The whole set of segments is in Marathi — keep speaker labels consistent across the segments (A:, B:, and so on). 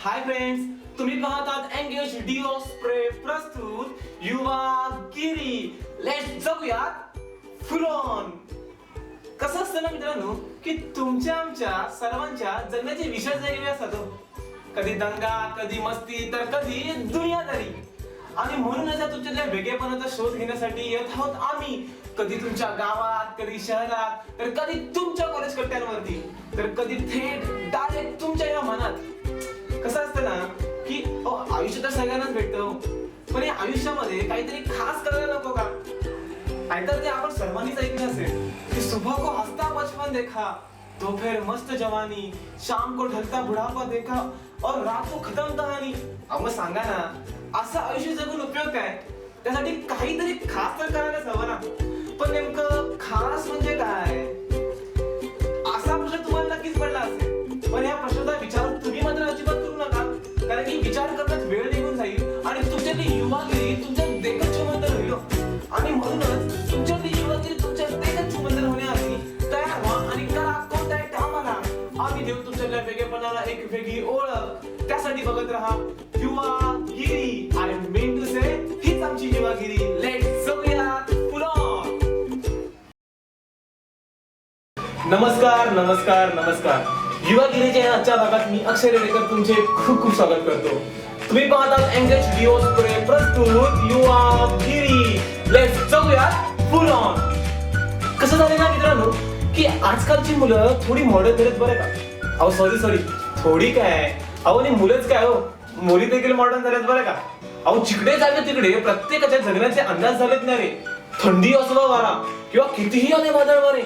A: हाय फ्रेंड्स, तुम्ही पाहतात एंगेज डिओ स्प्रे प्रस्तुत युवागिरी. Let's जगूयात full on. कसं असतं ना मित्रांनो, की तुमच्या आमच्या सर्वांच्या जगण्याचे विषय वेगवेगळे असतात. कधी दंगा, कधी मस्ती, तर कधी दुनियादारी. आणि म्हणूनच तुमच्या वेगळेपणाचा शोध घेण्यासाठी येत आहोत आम्ही. कधी तुमच्या गावात, कधी शहरात, तर कधी तुमच्या कॉलेज कट्ट्यांवरती, तर कधी थेट डायरेक्ट तुमच्या या मनात. कसं असतं ना, की आयुष्य तर सगळ्यांनाच भेटतं, पण या आयुष्यामध्ये काहीतरी खास करायला नको का? नाहीतर ते आपण सर्वांनीच ऐकलं असेल की सुबह को हंसता बचपन देखा, दोपहर मस्त जवानी, शाम को ढलता बुढ़ापा देखा और रात को खत्म कहानी. मग सांगा ना, असं आयुष्य जगून उपयोग काय? त्यासाठी काहीतरी खास तर करायलाच हवं ना. पण नेमकं खास म्हणजे काय, असा प्रश्न तुम्हाला नक्कीच पडला असेल. पण या प्रश्नाचा विचार तुम्ही मात्र अजिबात करू नका, कारण की विचार करण्यात वेळ निघून जाईल आणि तुमच्यातली युवागिरी तुमच्या देखत चुमंतर होईल. आणि म्हणूनच तुमच्यातली युवागिरी तुमच्या देखत चुमंतर होण्याआधी तयार व्हा आणि करा कोणत्याही कामाला. आम्ही देऊ तुमच्या वेगळेपणाला एक वेगळी ओळख. त्यासाठी बघत राहा युवागिरी. आय मीन टू से, हीच आमची युवागिरी. लेट्स जाऊयात फुल ऑन. नमस्कार नमस्कार नमस्कार. युवागिरीच्या आजच्या भागात मी अक्षय रेडेकर तुमचे खूप खूप स्वागत करतो. तुम्ही पाहतात एंगेज डिओ स्प्रे प्रस्तुत युवागिरी. लेट्स जाऊयात फुल ऑन. कसं झालं ना मित्रांनो, की आजकालची मुलं थोडी मॉडर्न झालीत बरं का. अहो सॉरी थोडी काय, अहो नाही मुलंच काय हो, मुली देखील मॉडर्न झाल्यात बरं का. अहो जिकडे जागे तिकडे प्रत्येकाच्या जगण्याचे अंदाज झालेत ना रे. थंडी असो वारा किंवा कितीही आले वादळ वारे,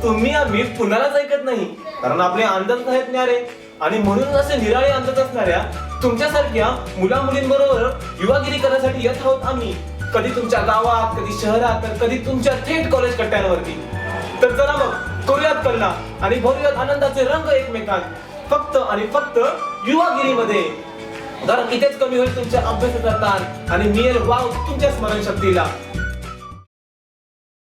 A: तुम्ही आम्ही पुन्हाच ऐकत नाही, कारण आपले अंदाज आहेत ना रे. आणि म्हणून असे निराळे अंदाज असणाऱ्या तुमच्यासारख्या मुला मुलींबरोबर युवागिरी करण्यासाठी येत आहोत आम्ही. कधी तुमच्या गावात, कधी शहरात, तर कधी तुमच्या थेट कॉलेज कट्ट्यांवरती. तर चला मग करूयात कल्ला आणि भरूयात आनंदाचे रंग एकमेकांत, फक्त आणि फक्त युवागिरीमध्ये. कारण इथेच कमी होईल तुमच्या अभ्यासाचा ताण आणि मिळेल वाव तुमच्या स्मरणशक्तीला.